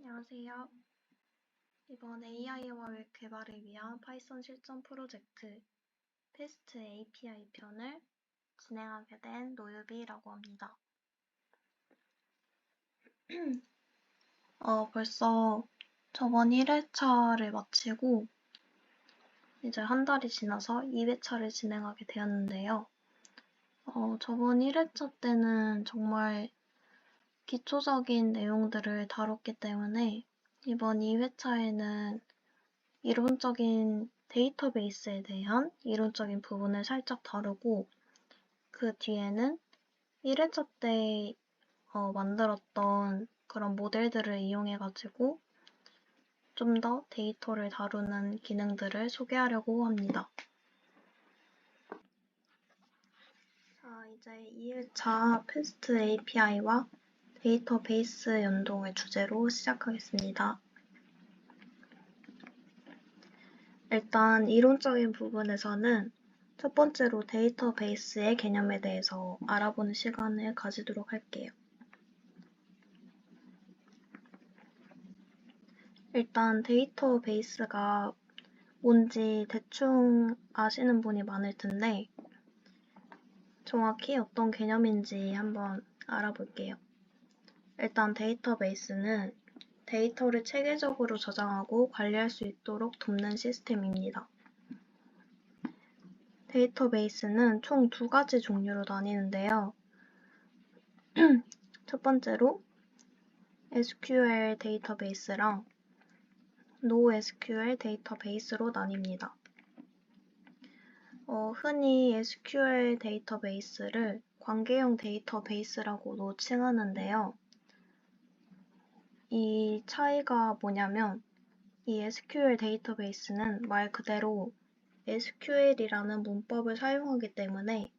안녕하세요. 이번 AI와 웹 개발을 위한 파이썬 실전 프로젝트 패스트 API 편을 진행하게 된 노유비라고 합니다. 벌써 저번 1회차를 마치고 이제 한 달이 지나서 2회차를 진행하게 되었는데요. 저번 1회차 때는 정말 기초적인 내용들을 다뤘기 때문에 이번 2회차에는 이론적인 데이터베이스에 대한 이론적인 부분을 살짝 다루고 그 뒤에는 1회차 때 만들었던 그런 모델들을 이용해가지고 좀 더 데이터를 다루는 기능들을 소개하려고 합니다. 자, 이제 2회차 패스트 API와 데이터베이스 연동을 주제로 시작하겠습니다. 일단 이론적인 부분에서는 첫 번째로 데이터베이스의 개념에 대해서 알아보는 시간을 가지도록 할게요. 일단 데이터베이스가 뭔지 대충 아시는 분이 많을 텐데 정확히 어떤 개념인지 한번 알아볼게요. 일단 데이터베이스는 데이터를 체계적으로 저장하고 관리할 수 있도록 돕는 시스템입니다. 데이터베이스는 총 2가지 종류로 나뉘는데요. 첫 번째로 SQL 데이터베이스랑 NoSQL 데이터베이스로 나뉩니다. 흔히 SQL 데이터베이스를 관계형 데이터베이스라고도 칭하는데요. 이 차이가 뭐냐면 이 SQL 데이터베이스는 말 그대로 SQL이라는 문법을 사용하기 때문에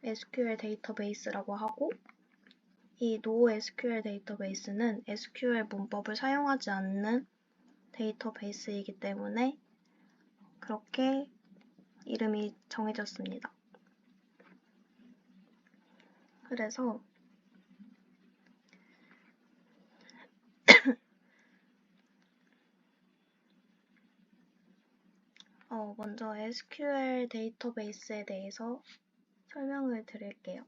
SQL 데이터베이스라고 하고 이 NoSQL 데이터베이스는 SQL 문법을 사용하지 않는 데이터베이스이기 때문에 그렇게 이름이 정해졌습니다. 그래서 먼저 SQL 데이터베이스에 대해서 설명을 드릴게요.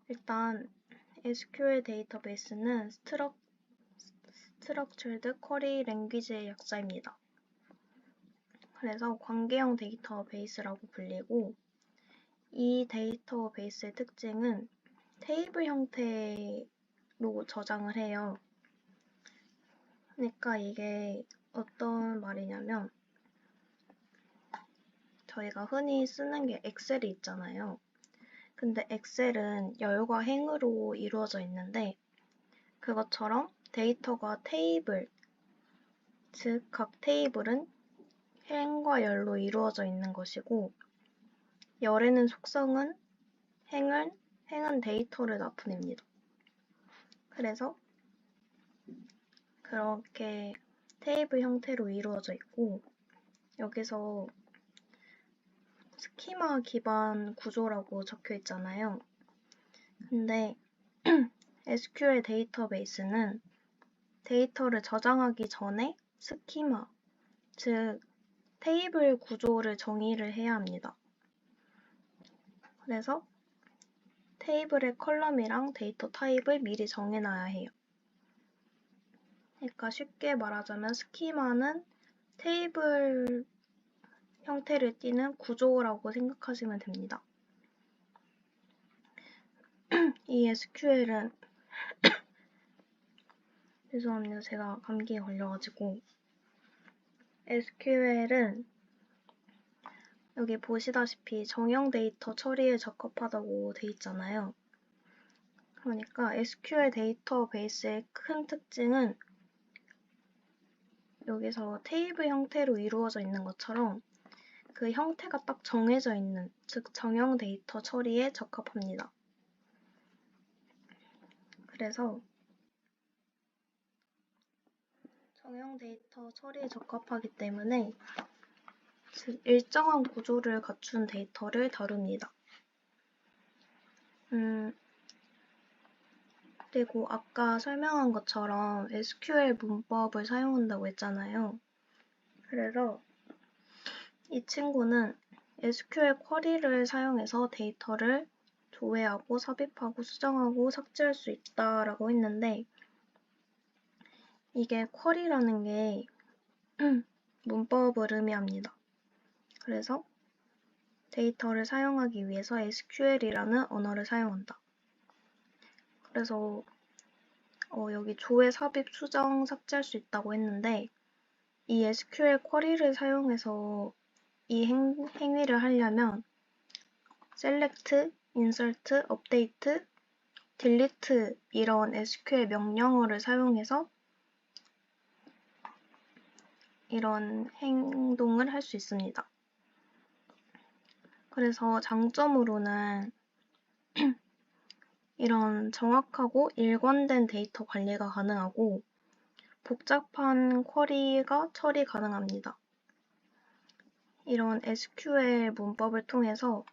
일단 SQL 데이터베이스는 Structured Query Language의 약자입니다. 그래서 관계형 데이터베이스라고 불리고 이 데이터베이스의 특징은 테이블 형태로 저장을 해요. 그러니까 이게 어떤 말이냐면 저희가 흔히 쓰는 게 엑셀이 있잖아요. 근데 엑셀은 열과 행으로 이루어져 있는데 그것처럼 데이터가 테이블, 즉 각 테이블은 행과 열로 이루어져 있는 것이고 열에는 속성은 행은 데이터를 나타냅니다. 그래서 그렇게 테이블 형태로 이루어져 있고 여기서 스키마 기반 구조라고 적혀 있잖아요. 근데 SQL 데이터베이스는 데이터를 저장하기 전에 스키마, 즉 테이블 구조를 정의를 해야 합니다. 그래서 테이블의 컬럼이랑 데이터 타입을 미리 정해놔야 해요. 그러니까 쉽게 말하자면 스키마는 테이블 형태를 띠는 구조라고 생각하시면 됩니다. 이 SQL은 죄송합니다. 제가 감기에 걸려가지고 SQL은 여기 보시다시피 정형 데이터 처리에 적합하다고 돼 있잖아요. 그러니까 SQL 데이터베이스의 큰 특징은 여기서 테이블 형태로 이루어져 있는 것처럼 그 형태가 딱 정해져 있는, 즉 정형 데이터 처리에 적합합니다. 그래서 정형 데이터 처리에 적합하기 때문에 즉 일정한 구조를 갖춘 데이터를 다룹니다. 그리고 아까 설명한 것처럼 SQL 문법을 사용한다고 했잖아요. 그래서 이 친구는 SQL 쿼리를 사용해서 데이터를 조회하고 삽입하고 수정하고 삭제할 수 있다라고 했는데 이게 쿼리라는 게 문법을 의미합니다. 그래서 데이터를 사용하기 위해서 SQL이라는 언어를 사용한다. 그래서 여기 조회, 삽입, 수정, 삭제할 수 있다고 했는데 이 SQL 쿼리를 사용해서 이 행위를 하려면 select, insert, update, delete 이런 SQL 명령어를 사용해서 이런 행동을 할 수 있습니다. 그래서 장점으로는 이런 정확하고 일관된 데이터 관리가 가능하고 복잡한 쿼리가 처리 가능합니다. 이런 SQL 문법을 통해서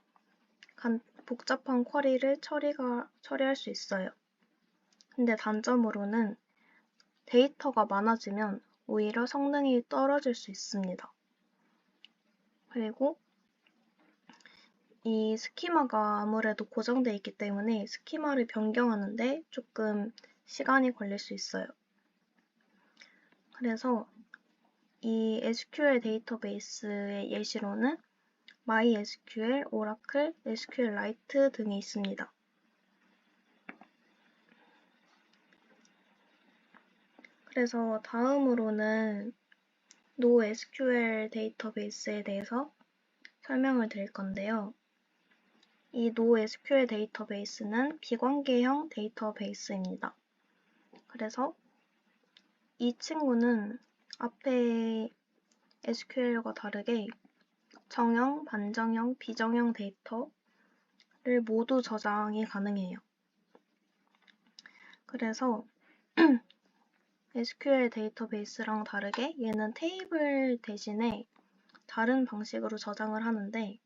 복잡한 쿼리를 처리할 수 있어요. 근데 단점으로는 데이터가 많아지면 오히려 성능이 떨어질 수 있습니다. 그리고 이 스키마가 아무래도 고정되어 있기 때문에 스키마를 변경하는데 조금 시간이 걸릴 수 있어요. 그래서 이 SQL 데이터베이스의 예시로는 MySQL, Oracle, SQLite 등이 있습니다. 그래서 다음으로는 NoSQL 데이터베이스에 대해서 설명을 드릴 건데요. 이 NoSQL 데이터베이스는 비관계형 데이터베이스입니다. 그래서 이 친구는 앞에 SQL과 다르게 정형, 반정형, 비정형 데이터를 모두 저장이 가능해요. 그래서 SQL 데이터베이스랑 다르게 얘는 테이블 대신에 다른 방식으로 저장을 하는데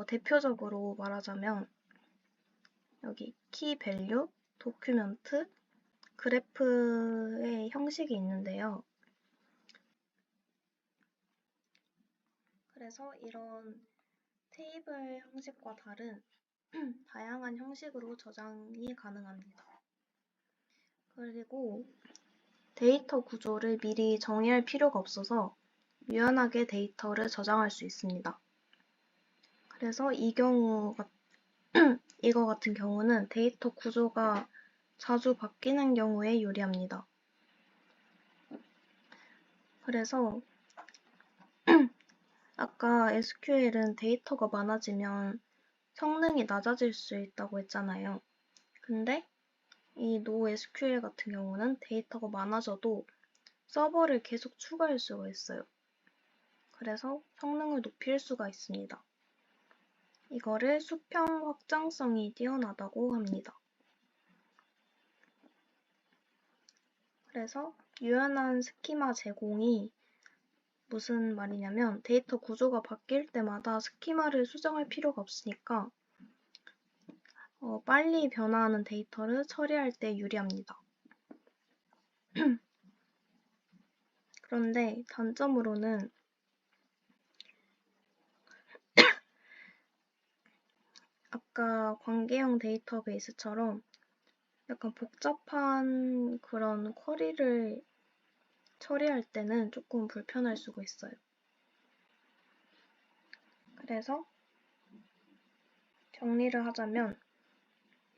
대표적으로 말하자면 여기 키 밸류, 도큐멘트, 그래프의 형식이 있는데요. 그래서 이런 테이블 형식과 다른 다양한 형식으로 저장이 가능합니다. 그리고 데이터 구조를 미리 정의할 필요가 없어서 유연하게 데이터를 저장할 수 있습니다. 그래서 이거 같은 경우는 데이터 구조가 자주 바뀌는 경우에 유리합니다. 그래서 아까 SQL은 데이터가 많아지면 성능이 낮아질 수 있다고 했잖아요. 근데 이 NoSQL 같은 경우는 데이터가 많아져도 서버를 계속 추가할 수가 있어요. 그래서 성능을 높일 수가 있습니다. 이거를 수평 확장성이 뛰어나다고 합니다. 그래서 유연한 스키마 제공이 무슨 말이냐면 데이터 구조가 바뀔 때마다 스키마를 수정할 필요가 없으니까 빨리 변화하는 데이터를 처리할 때 유리합니다. 그런데 단점으로는 아까 관계형 데이터베이스처럼 약간 복잡한 그런 쿼리를 처리할 때는 조금 불편할 수가 있어요. 그래서 정리를 하자면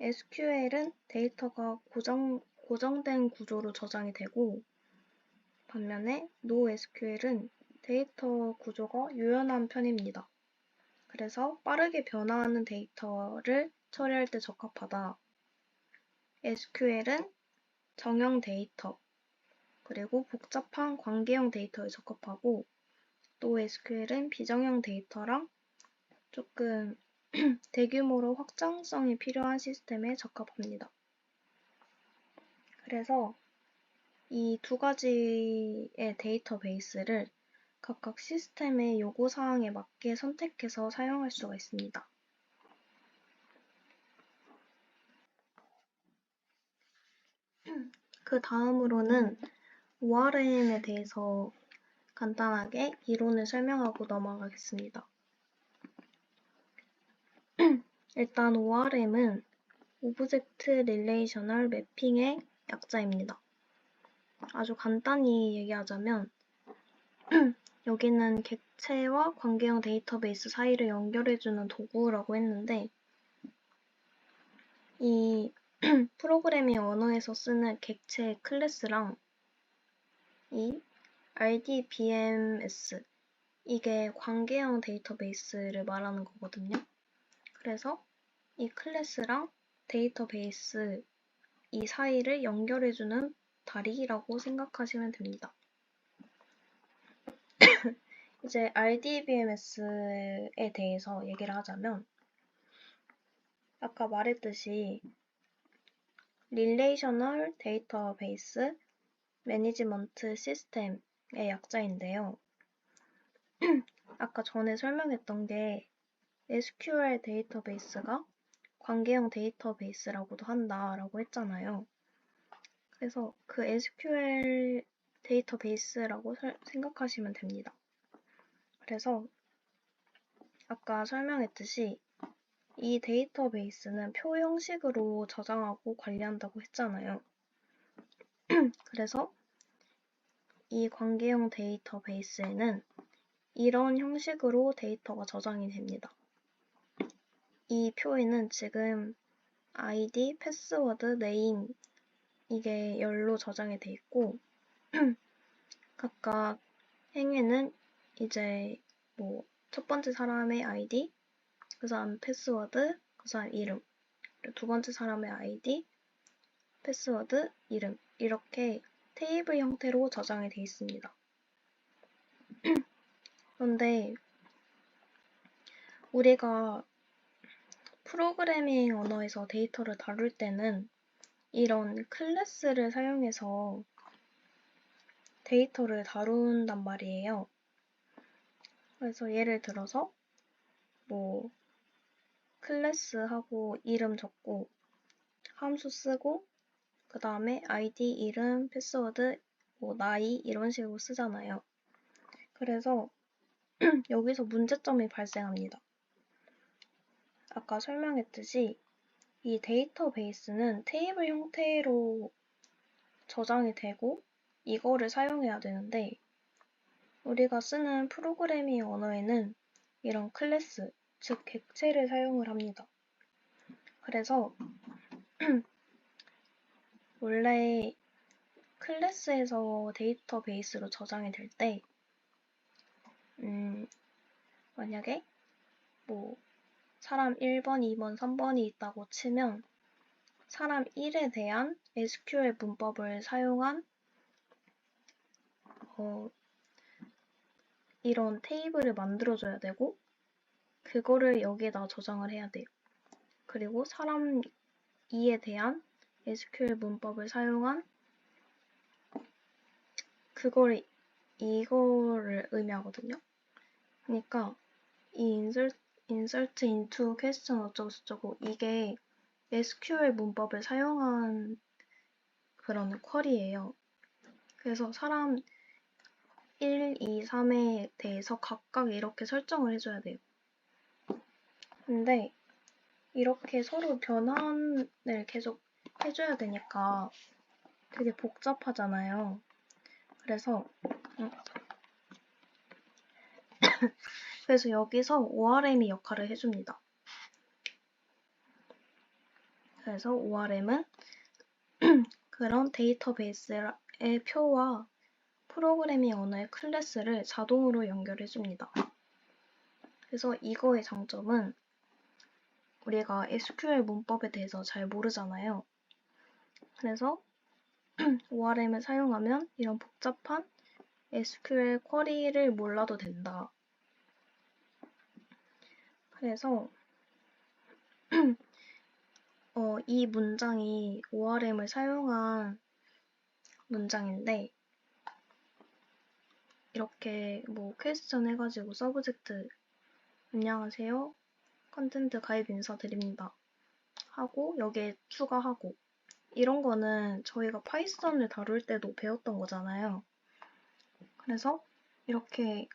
SQL은 데이터가 고정된 구조로 저장이 되고 반면에 NoSQL은 데이터 구조가 유연한 편입니다. 그래서 빠르게 변화하는 데이터를 처리할 때 적합하다. SQL은 정형 데이터, 그리고 복잡한 관계형 데이터에 적합하고 NoSQL은 비정형 데이터랑 조금 대규모로 확장성이 필요한 시스템에 적합합니다. 그래서 이 두 가지의 데이터베이스를 각각 시스템의 요구사항에 맞게 선택해서 사용할 수가 있습니다. 그 다음으로는 ORM에 대해서 간단하게 이론을 설명하고 넘어가겠습니다. 일단 ORM은 오브젝트 릴레이셔널 매핑의 약자입니다. 아주 간단히 얘기하자면 여기는 객체와 관계형 데이터베이스 사이를 연결해주는 도구라고 했는데 이 프로그래밍 언어에서 쓰는 객체 클래스랑 이 RDBMS 이게 관계형 데이터베이스를 말하는 거거든요. 그래서 이 클래스랑 데이터베이스 이 사이를 연결해주는 다리라고 생각하시면 됩니다. 이제 RDBMS에 대해서 얘기를 하자면 아까 말했듯이 Relational Database Management System의 약자인데요. 아까 전에 설명했던 게 SQL 데이터베이스가 관계형 데이터베이스라고도 한다라고 했잖아요. 그래서 그 SQL 데이터베이스라고 생각하시면 됩니다. 그래서 아까 설명했듯이 이 데이터베이스는 표 형식으로 저장하고 관리한다고 했잖아요. 그래서 이 관계형 데이터베이스에는 이런 형식으로 데이터가 저장이 됩니다. 이 표에는 지금 ID, 패스워드, 네임 이게 열로 저장이 돼 있고 각각 행에는 이제 뭐 첫 번째 사람의 ID, 그 사람 패스워드, 그 사람 이름, 그리고 두 번째 사람의 ID, 패스워드, 이름 이렇게 테이블 형태로 저장이 돼 있습니다. 그런데 우리가 프로그래밍 언어에서 데이터를 다룰 때는 이런 클래스를 사용해서 데이터를 다룬단 말이에요. 그래서 예를 들어서 뭐 클래스하고 이름 적고 함수 쓰고 그 다음에 아이디, 이름, 패스워드, 뭐 나이 이런 식으로 쓰잖아요. 그래서 여기서 문제점이 발생합니다. 아까 설명했듯이 이 데이터베이스는 테이블 형태로 저장이 되고 이거를 사용해야 되는데 우리가 쓰는 프로그래밍 언어에는 이런 클래스, 즉 객체를 사용을 합니다. 그래서 원래 클래스에서 데이터베이스로 저장이 될 때 만약에 뭐 사람 1번, 2번, 3번이 있다고 치면 사람 1에 대한 SQL 문법을 사용한 이런 테이블을 만들어줘야 되고 그거를 여기에다 저장을 해야 돼요. 그리고 사람 2에 대한 SQL 문법을 사용한 이거를 의미하거든요. 그러니까 이 insert into question 어쩌고 저쩌고 이게 SQL 문법을 사용한 그런 쿼리예요. 그래서 사람 1, 2, 3에 대해서 각각 이렇게 설정을 해줘야 돼요. 근데 이렇게 서로 변환을 계속 해줘야 되니까 되게 복잡하잖아요. 그래서 여기서 ORM이 역할을 해줍니다. 그래서 ORM은 그런 데이터베이스의 표와 프로그래밍 언어의 클래스를 자동으로 연결해줍니다. 그래서 이거의 장점은 우리가 SQL 문법에 대해서 잘 모르잖아요. 그래서 ORM을 사용하면 이런 복잡한 SQL 쿼리를 몰라도 된다. 그래서 이 문장이 ORM을 사용한 문장인데 이렇게 뭐 퀘스천 해가지고 서브젝트 안녕하세요. 컨텐트 가입 인사드립니다. 하고 여기에 추가하고 이런 거는 저희가 파이썬을 다룰 때도 배웠던 거잖아요. 그래서 이렇게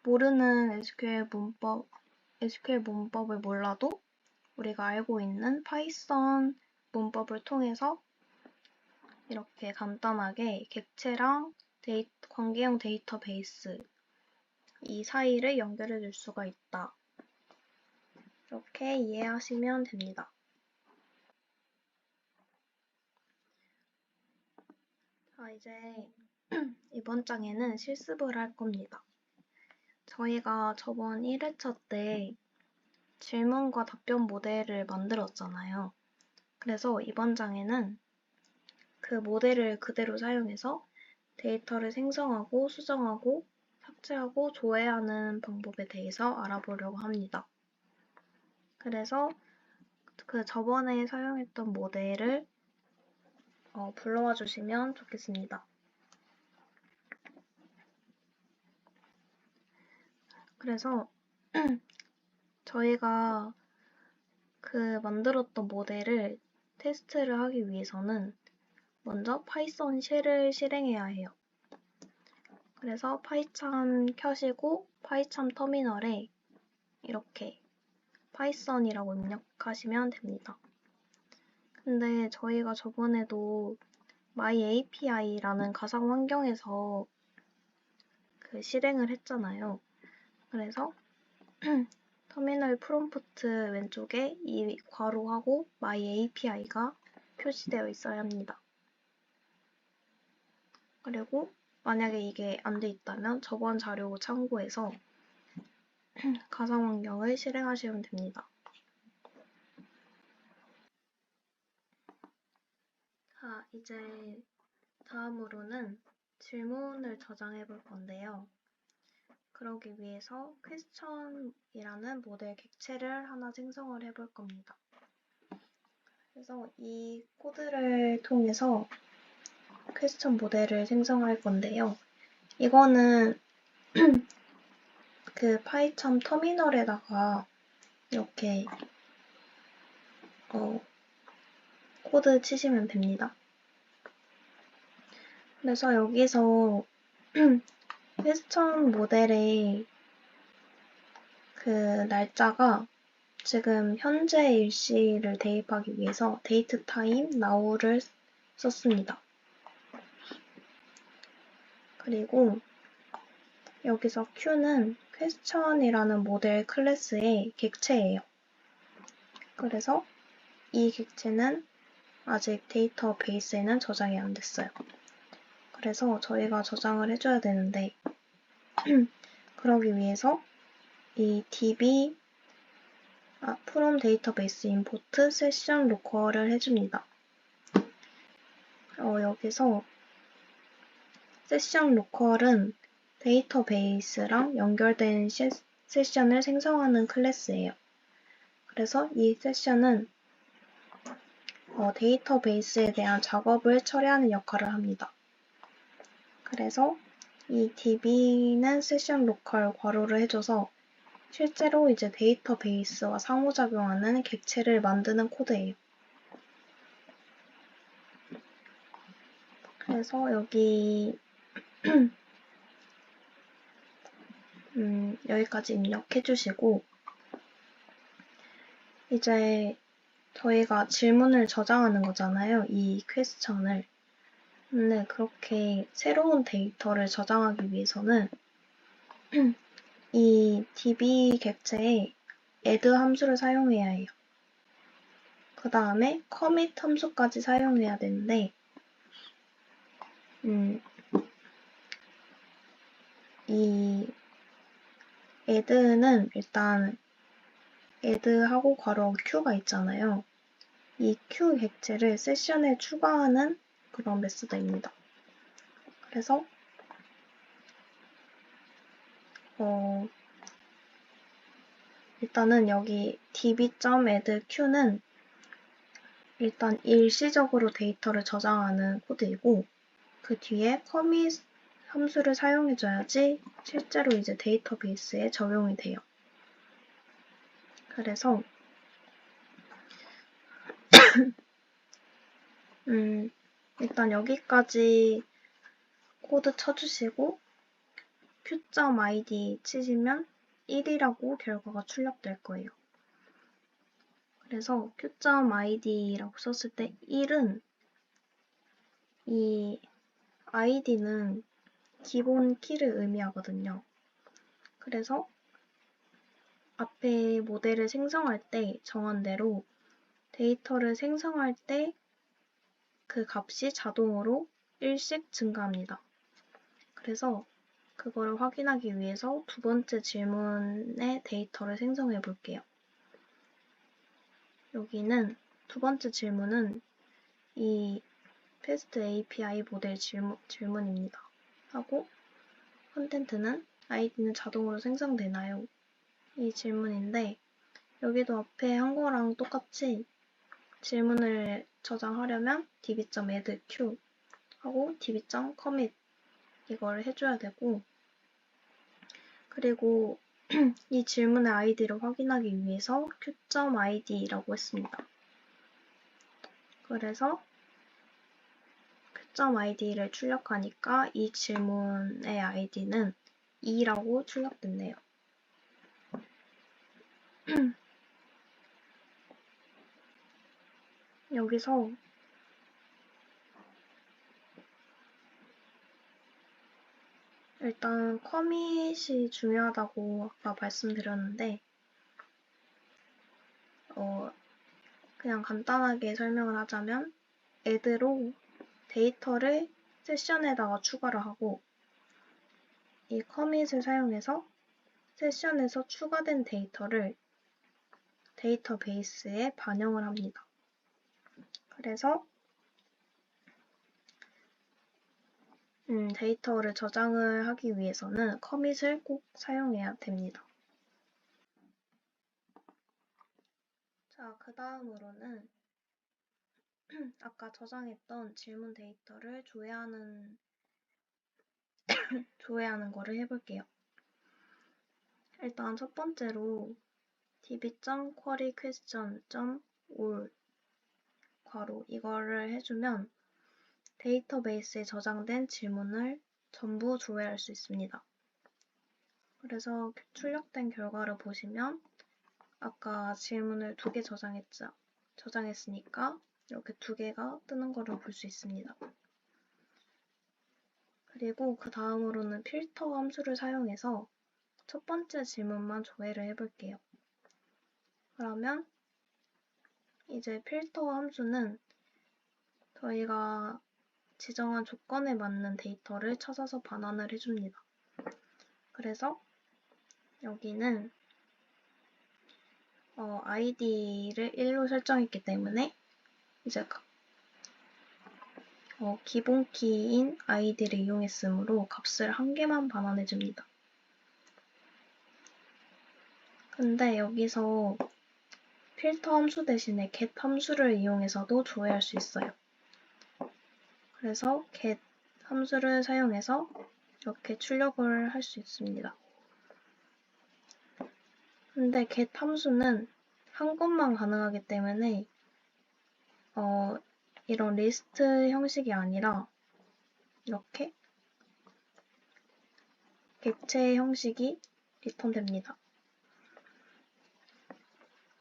모르는 SQL 문법을 몰라도 우리가 알고 있는 파이썬 문법을 통해서 이렇게 간단하게 객체랑 관계형 데이터베이스 이 사이를 연결해 줄 수가 있다. 이렇게 이해하시면 됩니다. 자, 이제 이번 장에는 실습을 할 겁니다. 저희가 저번 1회차 때 질문과 답변 모델을 만들었잖아요. 그래서 이번 장에는 그 모델을 그대로 사용해서 데이터를 생성하고 수정하고 삭제하고 조회하는 방법에 대해서 알아보려고 합니다. 그래서 그 저번에 사용했던 모델을 불러와 주시면 좋겠습니다. 그래서 저희가 그 만들었던 모델을 테스트를 하기 위해서는 먼저 파이썬 쉘을 실행해야 해요. 그래서 파이참 켜시고 파이참 터미널에 이렇게 파이썬이라고 입력하시면 됩니다. 근데 저희가 저번에도 myAPI라는 가상 환경에서 그 실행을 했잖아요. 그래서 터미널 프롬프트 왼쪽에 이 괄호하고 myAPI가 표시되어 있어야 합니다. 그리고 만약에 이게 안 돼 있다면 저번 자료 참고해서 가상 환경을 실행하시면 됩니다. 자, 이제 다음으로는 질문을 저장해 볼 건데요. 그러기 위해서 question이라는 모델 객체를 하나 생성을 해 볼 겁니다. 그래서 이 코드를 통해서 question 모델을 생성할 건데요. 이거는 그 파이참 터미널에다가 이렇게 코드 치시면 됩니다. 그래서 여기서 퀘스천 모델의 그 날짜가 지금 현재 일시를 대입하기 위해서 date time now를 썼습니다. 그리고 여기서 Q는 question이라는 모델 클래스의 객체예요. 그래서 이 객체는 아직 데이터베이스에는 저장이 안 됐어요. 그래서 저희가 저장을 해줘야 되는데 그러기 위해서 이 db from database import session local을 해줍니다. 여기서 session local은 데이터베이스랑 연결된 세션을 생성하는 클래스예요. 그래서 이 세션은 데이터베이스에 대한 작업을 처리하는 역할을 합니다. 그래서 이 db는 session local 괄호를 해줘서 실제로 이제 데이터베이스와 상호작용하는 객체를 만드는 코드예요. 그래서 여기 여기까지 입력해 주시고 이제 저희가 질문을 저장하는 거잖아요. 이 퀘스천을. 근데 그렇게 새로운 데이터를 저장하기 위해서는 이 db 객체에 add 함수를 사용해야 해요. 그 다음에 commit 함수까지 사용해야 되는데 이 add는 일단 add하고 괄호 q가 있잖아요. 이 q 객체를 세션에 추가하는 그런 메소드입니다. 그래서 일단은 여기 db.addq는 일단 일시적으로 데이터를 저장하는 코드이고 그 뒤에 commit 함수를 사용해줘야지 실제로 이제 데이터베이스에 적용이 돼요. 그래서 일단 여기까지 코드 쳐주시고 q.id 치시면 1이라고 결과가 출력될 거예요. 그래서 q.id라고 썼을 때 1은 이 id는 기본 키를 의미하거든요. 그래서 앞에 모델을 생성할 때 정한 대로 데이터를 생성할 때 그 값이 자동으로 1씩 증가합니다. 그래서 그거를 확인하기 위해서 두 번째 질문의 데이터를 생성해 볼게요. 여기는 두 번째 질문은 이 패스트 API 모델 질문입니다. 하고 컨텐트는 아이디는 자동으로 생성되나요? 이 질문인데 여기도 앞에 한 거랑 똑같이 질문을 저장하려면 db.addq 하고 db.commit 이걸 해줘야 되고 그리고 이 질문의 아이디를 확인하기 위해서 q.id라고 했습니다. 그래서 q.id를 출력하니까 이 질문의 아이디는 2라고 출력됐네요. 여기서 일단 커밋이 중요하다고 아까 말씀드렸는데 그냥 간단하게 설명을 하자면 add로 데이터를 세션에다가 추가를 하고 이 커밋을 사용해서 세션에서 추가된 데이터를 데이터베이스에 반영을 합니다. 그래서 데이터를 저장을 하기 위해서는 커밋을 꼭 사용해야 됩니다. 자, 그 다음으로는 아까 저장했던 질문 데이터를 조회하는 거를 해볼게요. 일단 첫 번째로 db.queryQuestion.all 괄호 이거를 해주면 데이터베이스에 저장된 질문을 전부 조회할 수 있습니다. 그래서 출력된 결과를 보시면 아까 질문을 2개 저장했으니까 이렇게 2개가 뜨는 거를 볼 수 있습니다. 그리고 그 다음으로는 필터 함수를 사용해서 첫 번째 질문만 조회를 해볼게요. 그러면 이제 필터 함수는 저희가 지정한 조건에 맞는 데이터를 찾아서 반환을 해줍니다. 그래서 여기는 id를 1로 설정했기 때문에 이제 기본 키인 id를 이용했으므로 값을 1개만 반환해줍니다. 근데 여기서 필터 함수 대신에 get 함수를 이용해서도 조회할 수 있어요. 그래서 get 함수를 사용해서 이렇게 출력을 할 수 있습니다. 근데 get 함수는 한 곳만 가능하기 때문에 이런 리스트 형식이 아니라 이렇게 객체 형식이 리턴됩니다.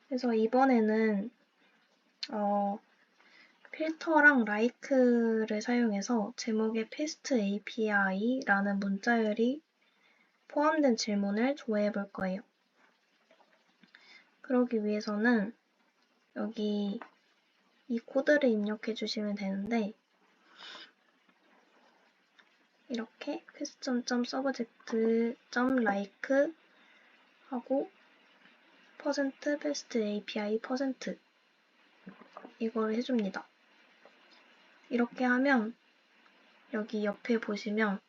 그래서 이번에는 필터랑 like를 사용해서 제목에 paste API라는 문자열이 포함된 질문을 조회해 볼 거예요. 그러기 위해서는 여기 이 코드를 입력해 주시면 되는데 이렇게 question.subject.like 하고 %paste API % 이걸 해줍니다. 이렇게 하면 여기 옆에 보시면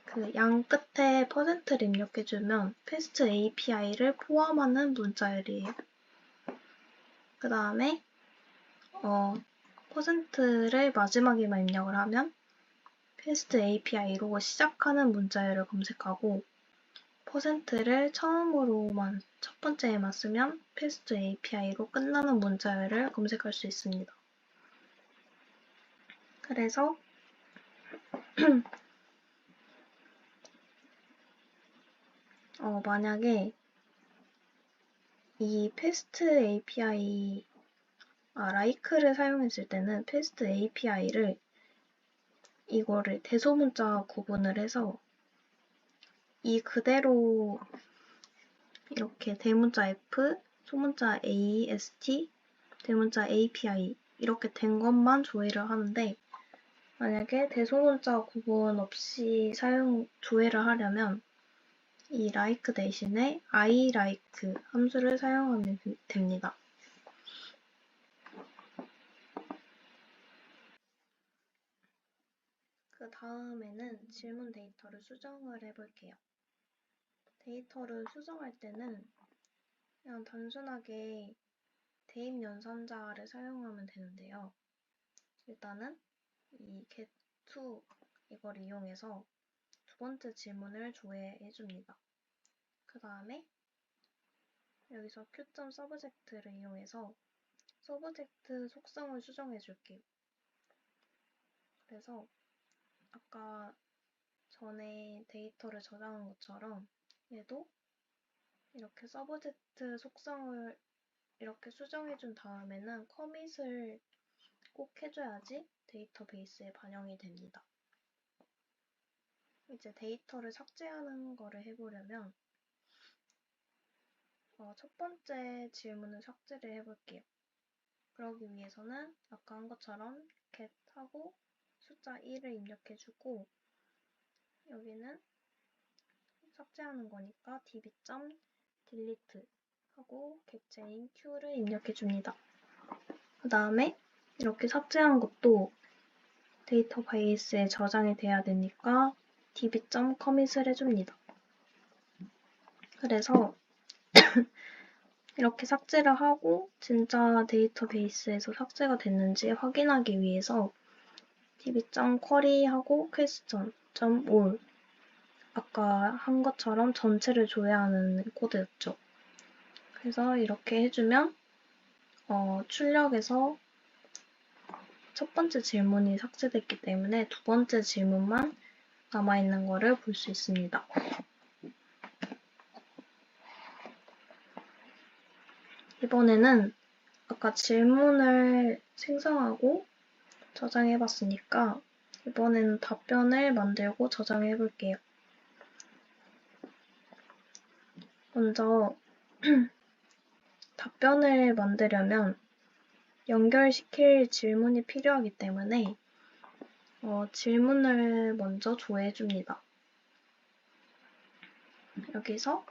그 양 끝에 %를 입력해주면 paste API를 포함하는 문자열이에요. 그 다음에 %를 마지막에만 입력을 하면 paste API로 시작하는 문자열을 검색하고 %를 처음으로만 첫 번째에만 쓰면 paste API로 끝나는 문자열을 검색할 수 있습니다. 그래서 만약에 이 패스트 API, 라이크를 사용했을 때는 패스트 API를 이거를 대소문자 구분을 해서 이 그대로 이렇게 대문자 F, 소문자 AST, 대문자 API 이렇게 된 것만 조회를 하는데 만약에 대소문자 구분 없이 조회를 하려면 이 like 대신에 iLike 함수를 사용하면 됩니다. 그 다음에는 질문 데이터를 수정을 해볼게요. 데이터를 수정할 때는 그냥 단순하게 대입 연산자를 사용하면 되는데요. 일단은 이 get2 이걸 이용해서 두 번째 질문을 조회해줍니다. 그 다음에 여기서 q.subject를 이용해서 서브젝트 속성을 수정해줄게요. 그래서 아까 전에 데이터를 저장한 것처럼 얘도 이렇게 서브젝트 속성을 이렇게 수정해준 다음에는 커밋을 꼭 해줘야지 데이터베이스에 반영이 됩니다. 이제 데이터를 삭제하는 거를 해보려면 첫 번째 질문을 삭제를 해볼게요. 그러기 위해서는 아까 한 것처럼 get하고 숫자 1을 입력해주고 여기는 삭제하는 거니까 db.delete 하고 객체인 q를 입력해줍니다. 그 다음에 이렇게 삭제한 것도 데이터베이스에 저장이 돼야 되니까 db.commit을 해줍니다. 그래서 이렇게 삭제를 하고 진짜 데이터베이스에서 삭제가 됐는지 확인하기 위해서 db.query 하고 question.all 아까 한 것처럼 전체를 조회하는 코드였죠. 그래서 이렇게 해주면 출력에서 첫 번째 질문이 삭제됐기 때문에 두 번째 질문만 남아있는 거를 볼 수 있습니다. 이번에는 아까 질문을 생성하고 저장해봤으니까 이번에는 답변을 만들고 저장해볼게요. 먼저 답변을 만들려면 연결시킬 질문이 필요하기 때문에 질문을 먼저 조회해줍니다. 여기서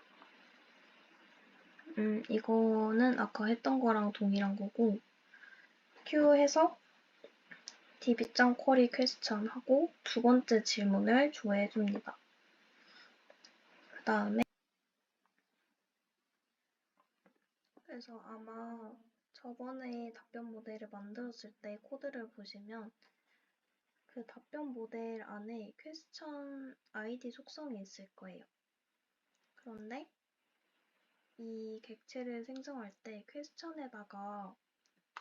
이거는 아까 했던 거랑 동일한 거고 q 해서 db.query question 하고 두 번째 질문을 조회해줍니다. 그 다음에 그래서 아마 저번에 답변 모델을 만들었을 때 코드를 보시면 그 답변 모델 안에 question id 속성이 있을 거예요. 그런데 이 객체를 생성할 때 question에다가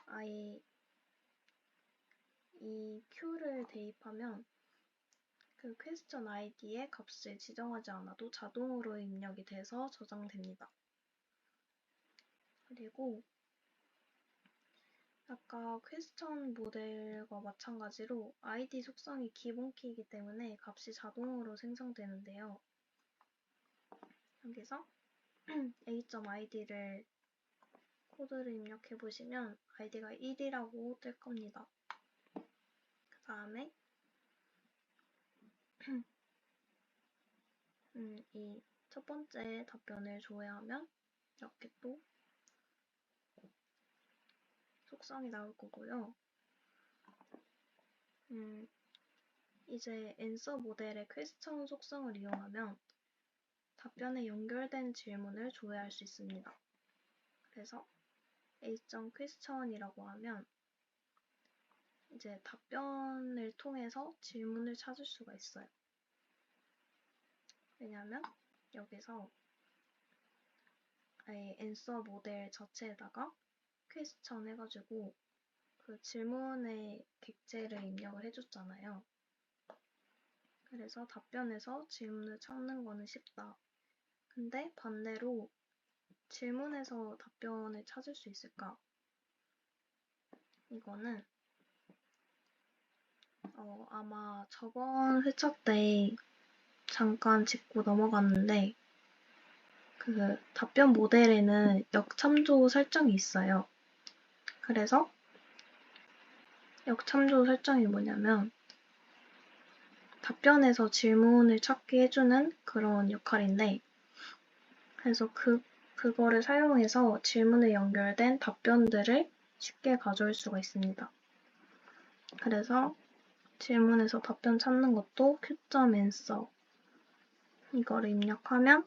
아예 이 q를 대입하면 그 question id의 값을 지정하지 않아도 자동으로 입력이 돼서 저장됩니다. 그리고 아까 question 모델과 마찬가지로 id 속성이 기본 키이기 때문에 값이 자동으로 생성되는데요. 여기서 a.id를 코드를 입력해 보시면 id가 1이라고 뜰 겁니다. 그 다음에 이 첫 번째 답변을 조회하면 이렇게 또 속성이 나올 거고요. 이제 answer 모델의 question 속성을 이용하면 답변에 연결된 질문을 조회할 수 있습니다. 그래서 a.question이라고 하면 이제 답변을 통해서 질문을 찾을 수가 있어요. 왜냐하면 여기서 아예 answer 모델 자체에다가 question 해가지고 그 질문에 객체를 입력을 해줬잖아요. 그래서 답변에서 질문을 찾는 거는 쉽다. 근데 반대로 질문에서 답변을 찾을 수 있을까? 이거는 아마 저번 회차 때 잠깐 짚고 넘어갔는데 그 답변 모델에는 역참조 설정이 있어요. 그래서 역참조 설정이 뭐냐면 답변에서 질문을 찾게 해주는 그런 역할인데 그래서 그거를 사용해서 질문에 연결된 답변들을 쉽게 가져올 수가 있습니다. 그래서 질문에서 답변 찾는 것도 q.answer 이거를 입력하면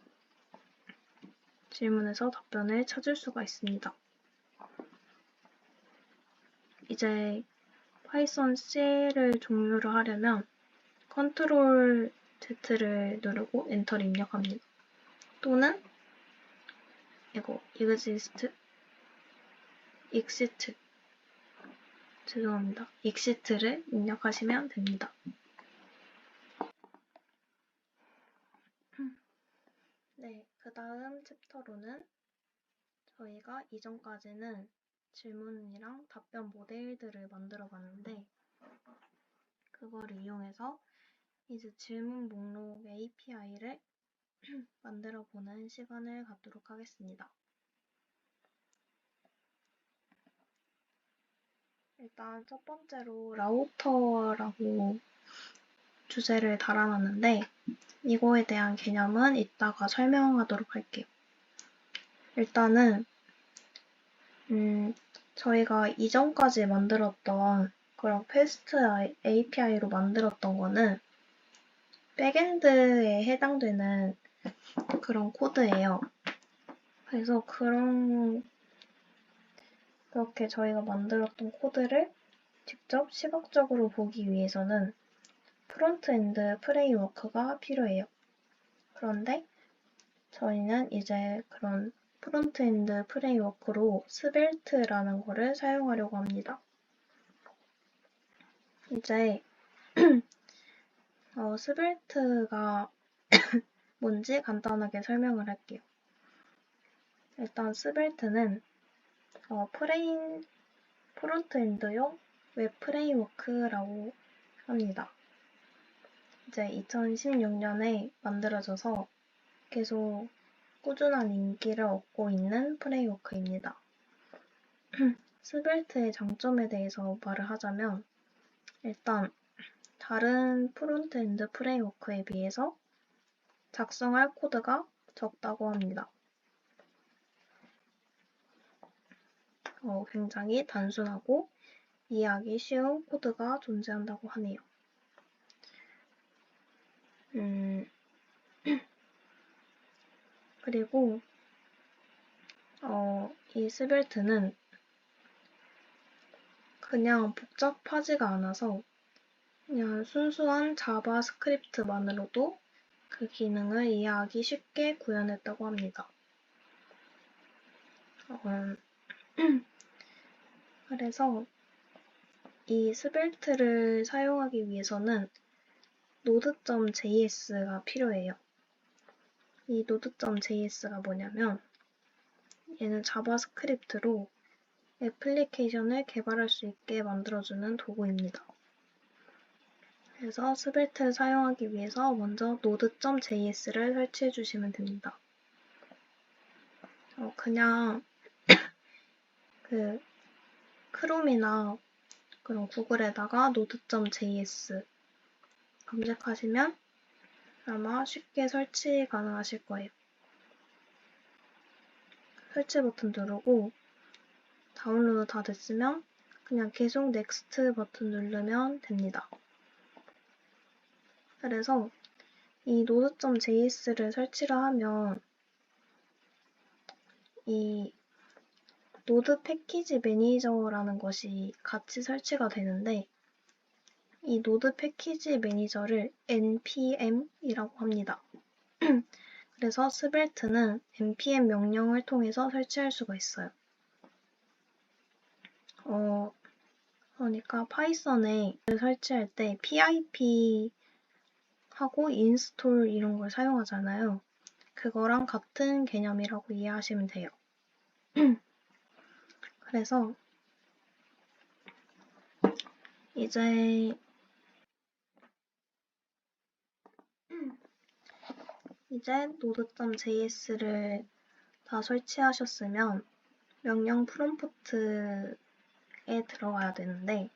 질문에서 답변을 찾을 수가 있습니다. 이제 파이썬 C를 종료를 하려면 컨트롤 Z를 누르고 엔터를 입력합니다. 또는 이거 exit를 입력하시면 됩니다. 네, 그 다음 챕터로는 저희가 이전까지는 질문이랑 답변 모델들을 만들어 봤는데 그걸 이용해서 이제 질문 목록 API를 만들어 보는 시간을 갖도록 하겠습니다. 일단 첫 번째로 라우터라고 주제를 달아놨는데 이거에 대한 개념은 이따가 설명하도록 할게요. 일단은 저희가 이전까지 만들었던 그런 패스트 API로 만들었던 거는 백엔드에 해당되는 그런 코드예요. 그래서 그렇게 저희가 만들었던 코드를 직접 시각적으로 보기 위해서는 프론트엔드 프레임워크가 필요해요. 그런데 저희는 이제 그런 프론트엔드 프레임워크로 스벨트라는 거를 사용하려고 합니다. 이제 스벨트가 뭔지 간단하게 설명을 할게요. 일단 스벨트는 프론트엔드용 웹 프레임워크라고 합니다. 이제 2016년에 만들어져서 계속 꾸준한 인기를 얻고 있는 프레임워크입니다. 스벨트의 장점에 대해서 말을 하자면 일단 다른 프론트엔드 프레임워크에 비해서 작성할 코드가 적다고 합니다. 굉장히 단순하고 이해하기 쉬운 코드가 존재한다고 하네요. 그리고 이 스벨트는 그냥 복잡하지가 않아서 그냥 순수한 자바스크립트만으로도 그 기능을 이해하기 쉽게 구현했다고 합니다. 그래서 이 스벨트를 사용하기 위해서는 node.js가 필요해요. 이 node.js가 뭐냐면 얘는 자바스크립트로 애플리케이션을 개발할 수 있게 만들어주는 도구입니다. 그래서 스벨트를 사용하기 위해서 먼저 node.js를 설치해 주시면 됩니다. 그냥 크롬이나 그런 구글에다가 node.js 검색하시면 아마 쉽게 설치 가능하실 거예요. 설치 버튼 누르고 다운로드 다 됐으면 그냥 계속 넥스트 버튼 누르면 됩니다. 그래서 이 node.js를 설치를 하면 이 노드 패키지 매니저라는 것이 같이 설치가 되는데 이 노드 패키지 매니저를 npm이라고 합니다. 그래서 스벨트는 npm 명령을 통해서 설치할 수가 있어요. 그러니까 파이썬에 설치할 때 pip 하고 인스톨 이런 걸 사용하잖아요. 그거랑 같은 개념이라고 이해하시면 돼요. 그래서 이제 node.js를 다 설치하셨으면 명령 프롬프트에 들어가야 되는데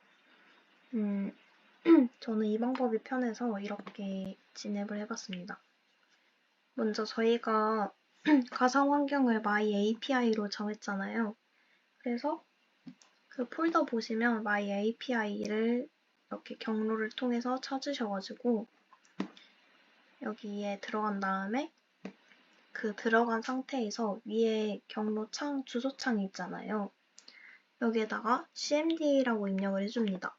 저는 이 방법이 편해서 이렇게 진입을 해봤습니다. 먼저 저희가 가상 환경을 myAPI로 정했잖아요. 그래서 그 폴더 보시면 myAPI를 이렇게 경로를 통해서 찾으셔가지고 여기에 들어간 다음에 그 들어간 상태에서 위에 경로창 주소창이 있잖아요. 여기에다가 cmd라고 입력을 해줍니다.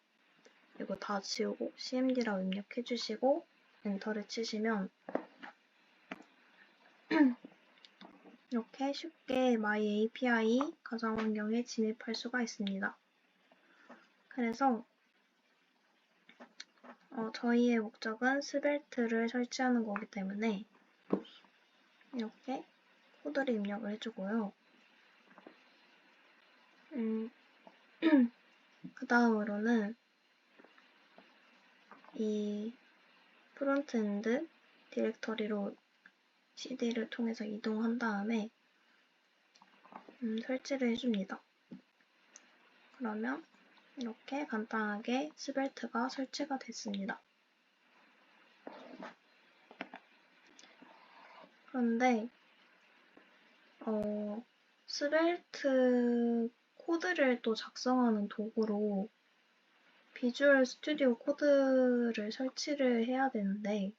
이거 다 지우고 cmd라고 입력해주시고 엔터를 치시면 이렇게 쉽게 myAPI 가상 환경에 진입할 수가 있습니다. 그래서 저희의 목적은 스벨트를 설치하는 거기 때문에 이렇게 코드를 입력을 해주고요. 그 다음으로는 이 프론트엔드 디렉터리로 cd를 통해서 이동한 다음에 설치를 해줍니다. 그러면 이렇게 간단하게 스벨트가 설치가 됐습니다. 그런데 스벨트 코드를 또 작성하는 도구로 비주얼 스튜디오 코드를 설치를 해야 되는데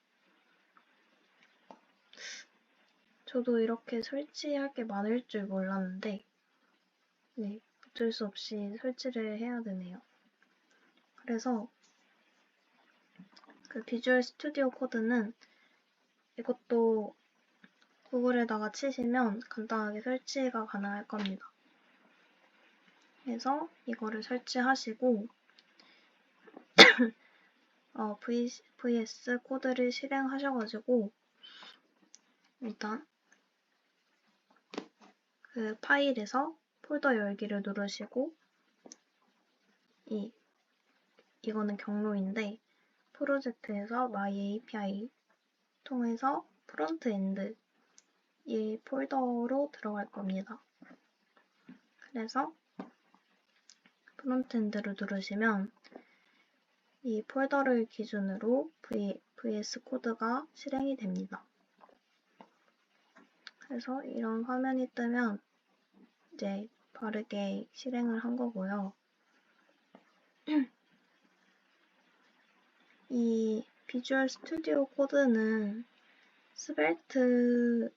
저도 이렇게 설치할 게 많을 줄 몰랐는데 네, 어쩔 수 없이 설치를 해야 되네요. 그래서 그 비주얼 스튜디오 코드는 이것도 구글에다가 치시면 간단하게 설치가 가능할 겁니다. 그래서 이거를 설치하시고 VS 코드를 실행하셔가지고 일단 그 파일에서 폴더 열기를 누르시고 이거는 경로인데 프로젝트에서 myAPI 통해서 프론트엔드 이 폴더로 들어갈 겁니다. 그래서 프론트엔드를 누르시면 이 폴더를 기준으로 VS 코드가 실행이 됩니다. 그래서 이런 화면이 뜨면 이제 바르게 실행을 한 거고요. 이 비주얼 스튜디오 코드는 스벨트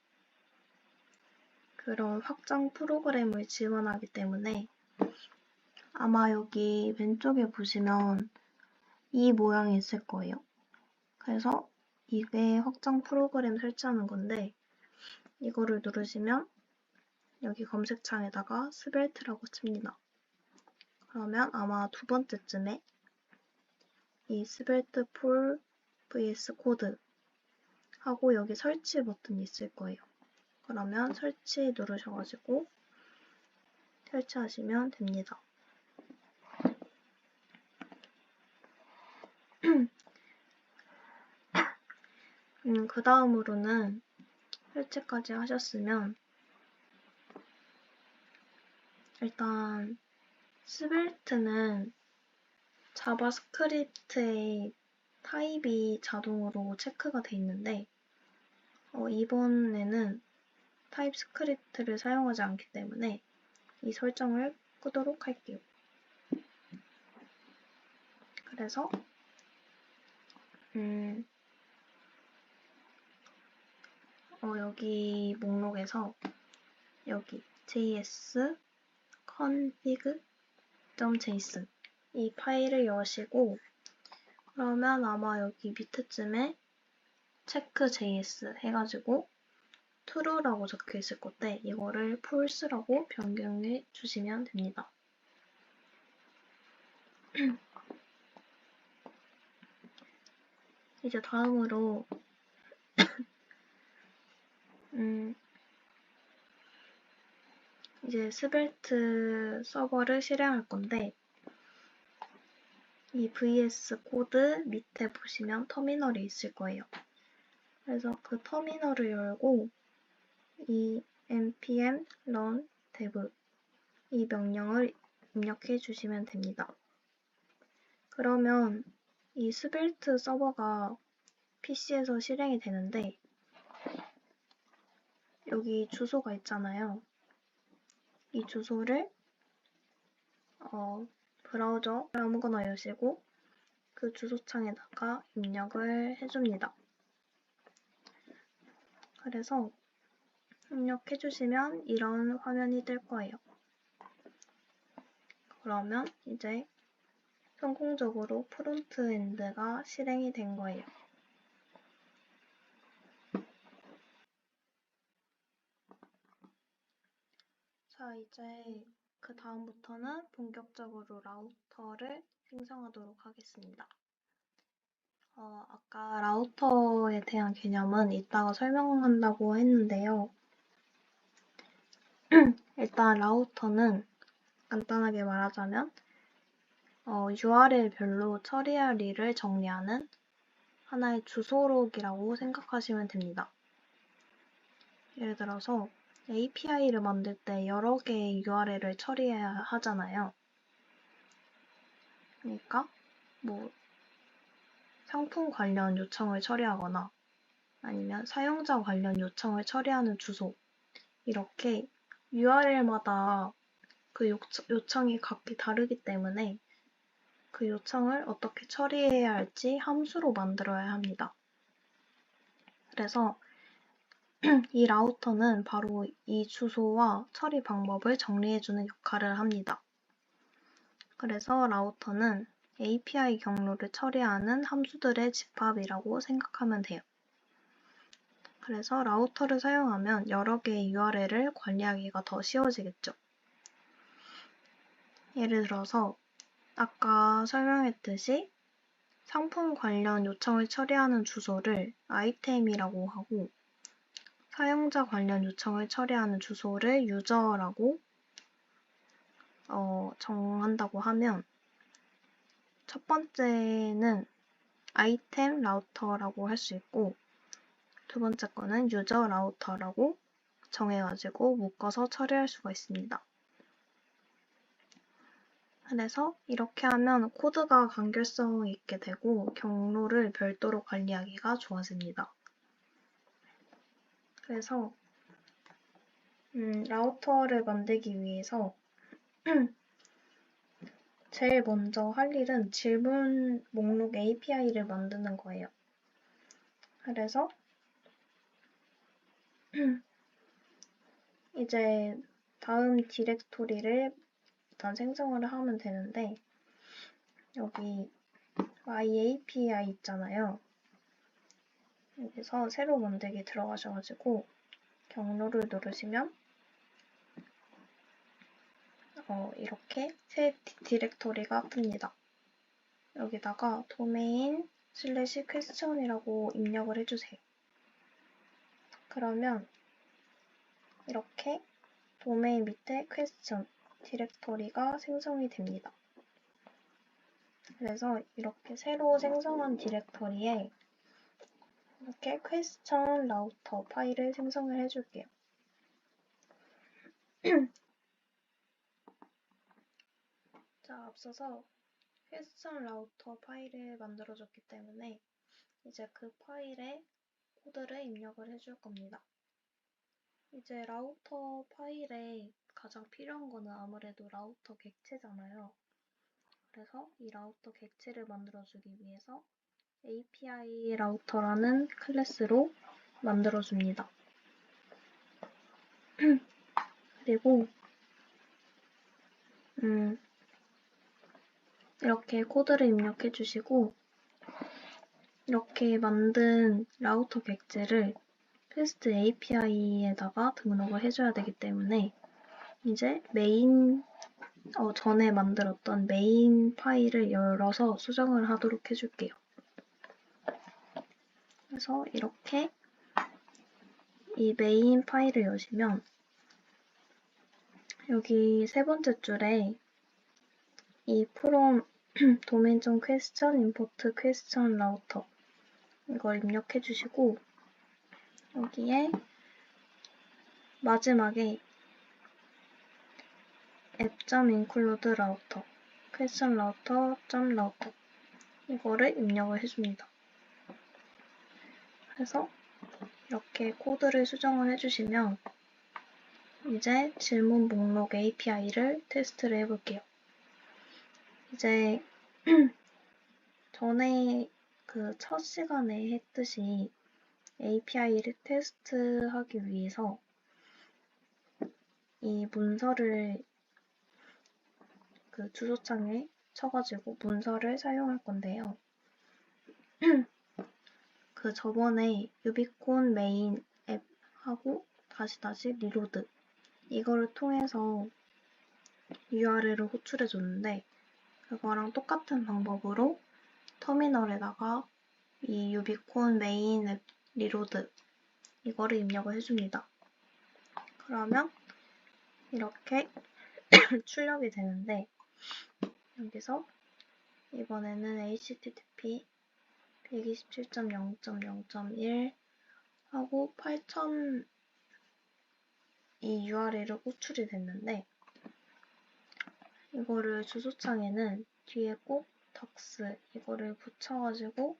그런 확장 프로그램을 지원하기 때문에 아마 여기 왼쪽에 보시면 이 모양이 있을 거예요. 그래서 이게 확장 프로그램 설치하는 건데 이거를 누르시면 여기 검색창에다가 스벨트라고 칩니다. 그러면 아마 두 번째쯤에 이 스벨트 폴 vs 코드 하고 여기 설치 버튼이 있을 거예요. 그러면 설치 누르셔가지고 설치하시면 됩니다. 그 다음으로는 설치까지 하셨으면 일단 스벨트는 자바스크립트의 타입이 자동으로 체크가 돼 있는데 이번에는 타입스크립트를 사용하지 않기 때문에 이 설정을 끄도록 할게요. 그래서 여기 목록에서 여기 js config.json 이 파일을 여시고 그러면 아마 여기 밑에쯤에 check.js 해가지고 true라고 적혀 있을 건데 이거를 false라고 변경해 주시면 됩니다. 이제 다음으로 이제 스벨트 서버를 실행할 건데 이 VS 코드 밑에 보시면 터미널이 있을 거예요. 그래서 그 터미널을 열고 이 npm run dev 이 명령을 입력해 주시면 됩니다. 그러면 이 스벨트 서버가 PC에서 실행이 되는데 여기 주소가 있잖아요. 이 주소를 브라우저 아무거나 여시고 그 주소창에다가 입력을 해줍니다. 그래서 입력해주시면 이런 화면이 뜰 거예요. 그러면 이제 성공적으로 프론트엔드가 실행이 된 거예요. 자, 이제 그 다음부터는 본격적으로 라우터를 생성하도록 하겠습니다. 아까 라우터에 대한 개념은 이따가 설명한다고 했는데요. 일단 라우터는 간단하게 말하자면 URL별로 처리할 일을 정리하는 하나의 주소록이라고 생각하시면 됩니다. 예를 들어서 API를 만들 때 여러 개의 URL을 처리해야 하잖아요. 그러니까 뭐 상품 관련 요청을 처리하거나 아니면 사용자 관련 요청을 처리하는 주소 이렇게 URL마다 그 요청이 각기 다르기 때문에 그 요청을 어떻게 처리해야 할지 함수로 만들어야 합니다. 그래서 이 라우터는 바로 이 주소와 처리 방법을 정리해주는 역할을 합니다. 그래서 라우터는 API 경로를 처리하는 함수들의 집합이라고 생각하면 돼요. 그래서 라우터를 사용하면 여러 개의 URL을 관리하기가 더 쉬워지겠죠. 예를 들어서 아까 설명했듯이 상품 관련 요청을 처리하는 주소를 아이템이라고 하고 사용자 관련 요청을 처리하는 주소를 유저라고 정한다고 하면 첫 번째는 아이템 라우터라고 할 수 있고 두 번째 거는 유저 라우터라고 정해가지고 묶어서 처리할 수가 있습니다. 그래서 이렇게 하면 코드가 간결성 있게 되고 경로를 별도로 관리하기가 좋아집니다. 그래서 라우터를 만들기 위해서 제일 먼저 할 일은 질문 목록 API를 만드는 거예요. 그래서 이제 다음 디렉토리를 일단 생성을 하면 되는데 여기 myAPI 있잖아요. 여기서 새로 만들기 들어가셔가지고 경로를 누르시면 이렇게 새 디렉토리가 뜹니다. 여기다가 domain/question이라고 입력을 해주세요. 그러면 이렇게 도메인 밑에 question 디렉토리가 생성이 됩니다. 그래서 이렇게 새로 생성한 디렉토리에 이렇게 question router 파일을 생성을 해줄게요. 자, 앞서서 question router 파일을 만들어줬기 때문에 이제 그 파일에 코드를 입력을 해줄 겁니다. 이제 라우터 파일에 가장 필요한 거는 아무래도 라우터 객체잖아요. 그래서 이 라우터 객체를 만들어주기 위해서 API 라우터라는 클래스로 만들어줍니다. 그리고 이렇게 코드를 입력해 주시고 이렇게 만든 라우터 객체를 패스트 API에다가 등록을 해줘야 되기 때문에 이제 메인 전에 만들었던 메인 파일을 열어서 수정을 하도록 해줄게요. 그래서 이렇게 이 메인 파일을 여시면 여기 세 번째 줄에 이 from domain.question import question router 이걸 입력해 주시고 여기에 마지막에 app.include router question router.router 이거를 입력을 해줍니다. 그래서 이렇게 코드를 수정을 해주시면 이제 질문 목록 API를 테스트를 해볼게요. 이제 전에 그 첫 시간에 했듯이 API를 테스트하기 위해서 이 문서를 그 주소창에 쳐가지고 문서를 사용할 건데요. 그 저번에 유비콘 메인 앱 하고 다시 리로드 이거를 통해서 URL을 호출해 줬는데 그거랑 똑같은 방법으로 터미널에다가 이 유비콘 메인 앱 리로드 이거를 입력을 해줍니다. 그러면 이렇게 출력이 되는데 여기서 이번에는 http 127.0.0.1 하고 8000 이 URL이 호출이 됐는데 이거를 주소창에는 뒤에 꼭 docs 이거를 붙여가지고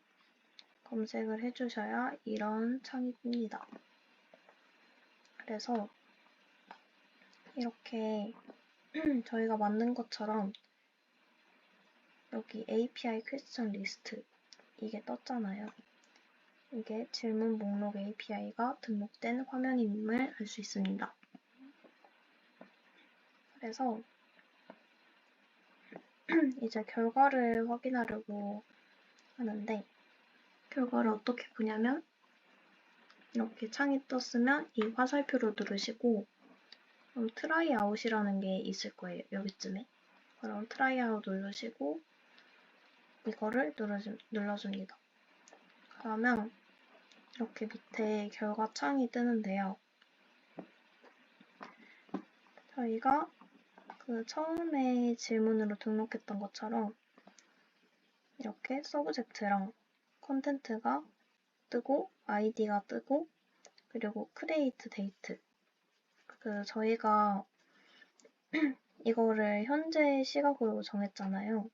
검색을 해주셔야 이런 창이 뜹니다. 그래서 이렇게 저희가 만든 것처럼 여기 API 퀘스천 리스트 이게 떴잖아요. 이게 질문 목록 API가 등록된 화면임을 알 수 있습니다. 그래서 이제 결과를 확인하려고 하는데 결과를 어떻게 보냐면 이렇게 창이 떴으면 이 화살표를 누르시고 그럼 트라이 아웃이라는 게 있을 거예요. 여기쯤에. 그럼 트라이 아웃 누르시고 이거를 눌러줍니다. 그러면 이렇게 밑에 결과 창이 뜨는데요. 저희가 그 처음에 질문으로 등록했던 것처럼 이렇게 서브젝트랑 컨텐트가 뜨고 아이디가 뜨고 그리고 create date 그 저희가 이거를 현재 시각으로 정했잖아요.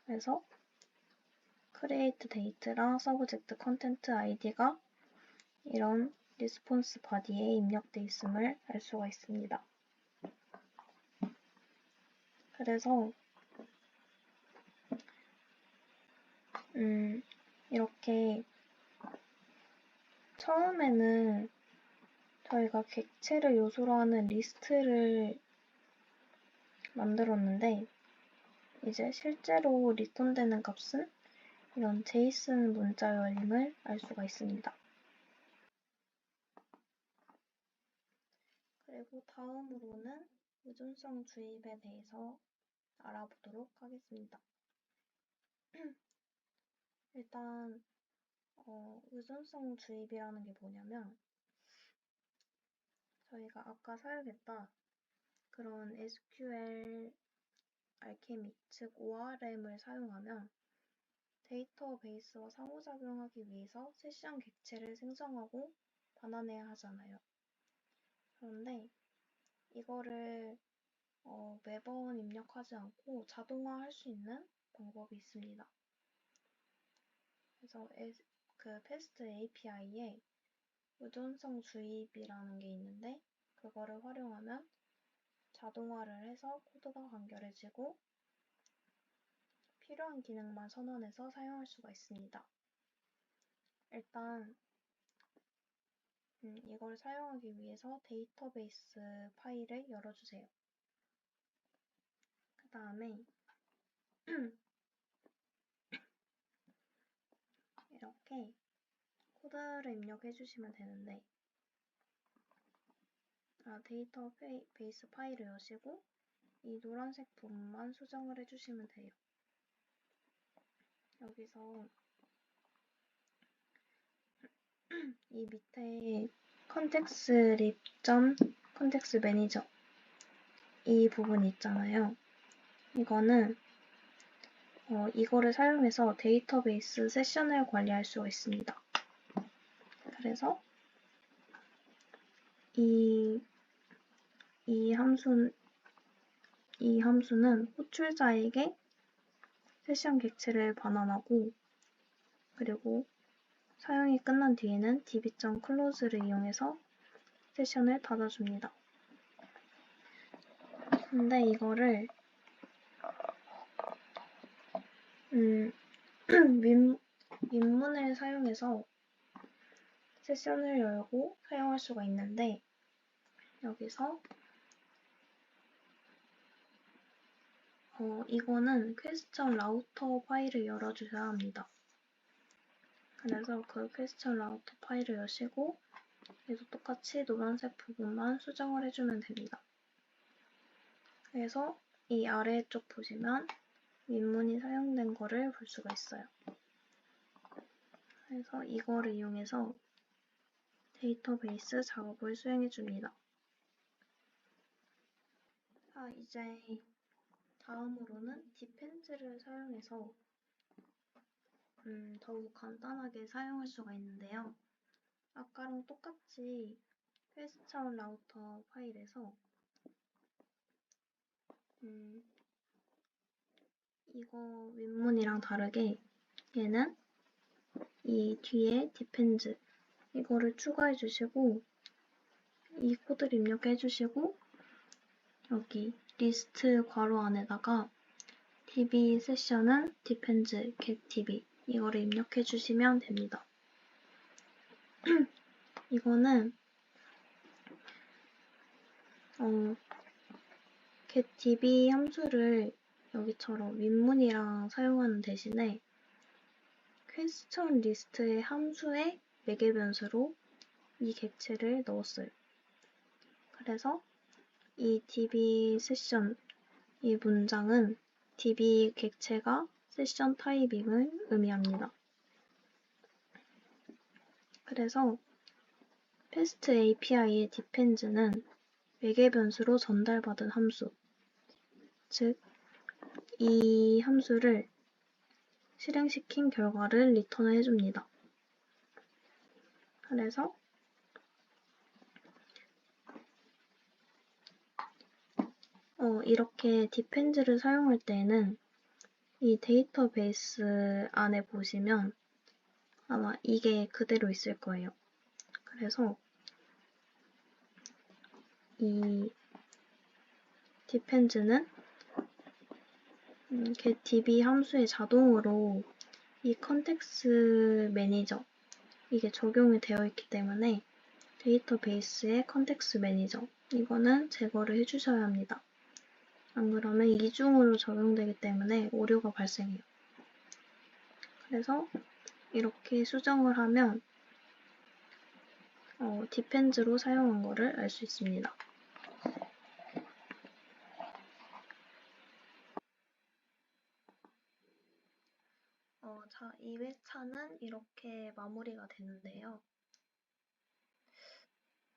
그래서 create date랑 subject content id가 이런 response body에 입력돼 있음을 알 수가 있습니다. 그래서 이렇게 처음에는 저희가 객체를 요소로 하는 리스트를 만들었는데 이제 실제로 리턴되는 값은 이런 JSON 문자열임을 알 수가 있습니다. 그리고 다음으로는 의존성 주입에 대해서 알아보도록 하겠습니다. 일단 의존성 주입이라는 게 뭐냐면 저희가 아까 사용했던 그런 SQL 알케미, 즉 ORM을 사용하면 데이터베이스와 상호작용하기 위해서 세시한 객체를 생성하고 반환해야 하잖아요. 그런데 이거를 매번 입력하지 않고 자동화할 수 있는 방법이 있습니다. 그래서 그 패스트 API에 의존성 주입이라는 게 있는데 그거를 활용하면 자동화를 해서 코드가 간결해지고 필요한 기능만 선언해서 사용할 수가 있습니다. 일단 이걸 사용하기 위해서 데이터베이스 파일을 열어주세요. 그 다음에 이렇게 코드를 입력해 주시면 되는데 데이터베이스 파일을 여시고 이 노란색 부분만 수정을 해주시면 돼요. 여기서 이 밑에 컨텍스 립 점 컨텍스 매니저 이 부분이 있잖아요. 이거는 이거를 사용해서 데이터베이스 세션을 관리할 수가 있습니다. 그래서 이 함수는 호출자에게 세션 객체를 반환하고, 그리고 사용이 끝난 뒤에는 db.close를 이용해서 세션을 닫아줍니다. 근데 이거를 윈문을 사용해서 세션을 열고 사용할 수가 있는데, 여기서 이거는 퀘스천 라우터 파일을 열어주셔야 합니다. 그래서 그 퀘스천 라우터 파일을 여시고, 얘도 똑같이 노란색 부분만 수정을 해주면 됩니다. 그래서 이 아래쪽 보시면 윈문이 사용된 거를 볼 수가 있어요. 그래서 이거를 이용해서 데이터베이스 작업을 수행해 줍니다. 자, 이제 다음으로는 디펜즈를 사용해서 더욱 간단하게 사용할 수가 있는데요. 아까랑 똑같이 퀘스천 라우터 파일에서 이거 윈문이랑 다르게 얘는 이 뒤에 디펜즈 이거를 추가해 주시고, 이 코드를 입력해 주시고, 여기 리스트 괄호 안에다가 db 세션은 depends get db 이거를 입력해 주시면 됩니다. 이거는 get db 함수를 여기처럼 윈문이랑 사용하는 대신에 퀘스천 리스트의 함수의 매개 변수로 이 객체를 넣었어요. 그래서 이 db 세션 이 문장은 db 객체가 세션 타입임을 의미합니다. 그래서 패스트 API의 depends는 매개 변수로 전달받은 함수, 즉 이 함수를 실행시킨 결과를 리턴을 해줍니다. 그래서 이렇게 depends를 사용할 때에는 이 데이터베이스 안에 보시면 아마 이게 그대로 있을 거예요. 그래서 이 depends는 getDB 함수에 자동으로 이 컨텍스 매니저 이게 적용이 되어 있기 때문에 데이터베이스의 컨텍스 매니저 이거는 제거를 해주셔야 합니다. 안 그러면 이중으로 적용되기 때문에 오류가 발생해요. 그래서 이렇게 수정을 하면 디펜즈로 사용한 거를 알 수 있습니다. 자, 2회차는 이렇게 마무리가 되는데요.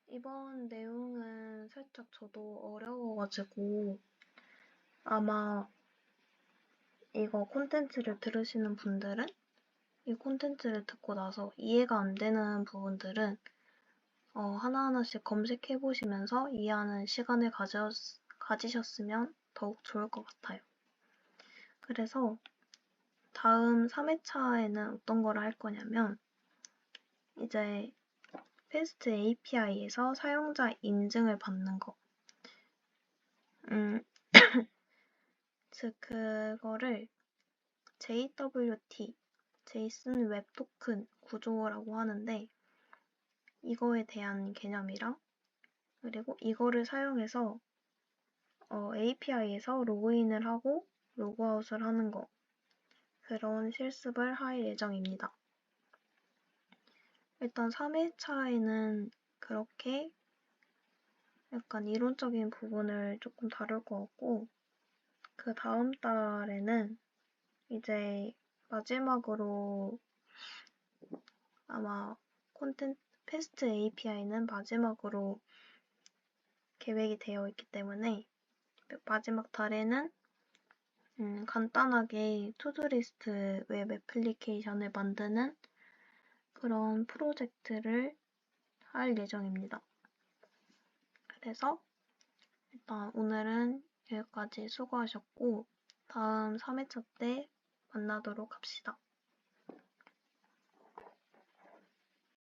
이번 내용은 살짝 저도 어려워가지고 아마 이거 콘텐츠를 들으시는 분들은 이 콘텐츠를 듣고 나서 이해가 안 되는 부분들은 하나하나씩 검색해 보시면서 이해하는 시간을 가지셨으면 더욱 좋을 것 같아요. 그래서 다음 3회차에는 어떤 걸 할 거냐면 이제 패스트 API에서 사용자 인증을 받는 거. 즉 그거를 JWT, JSON 웹 토큰 구조라고 하는데 이거에 대한 개념이랑 그리고 이거를 사용해서 API에서 로그인을 하고 로그아웃을 하는 거 그런 실습을 할 예정입니다. 일단 3회차에는 그렇게 약간 이론적인 부분을 조금 다룰 것 같고, 그 다음 달에는 이제 마지막으로 아마 콘텐츠 패스트 API는 마지막으로 계획이 되어 있기 때문에 마지막 달에는 간단하게 투두리스트 웹 애플리케이션을 만드는 그런 프로젝트를 할 예정입니다. 그래서 일단 오늘은 여기까지 수고하셨고 다음 3회차 때 만나도록 합시다.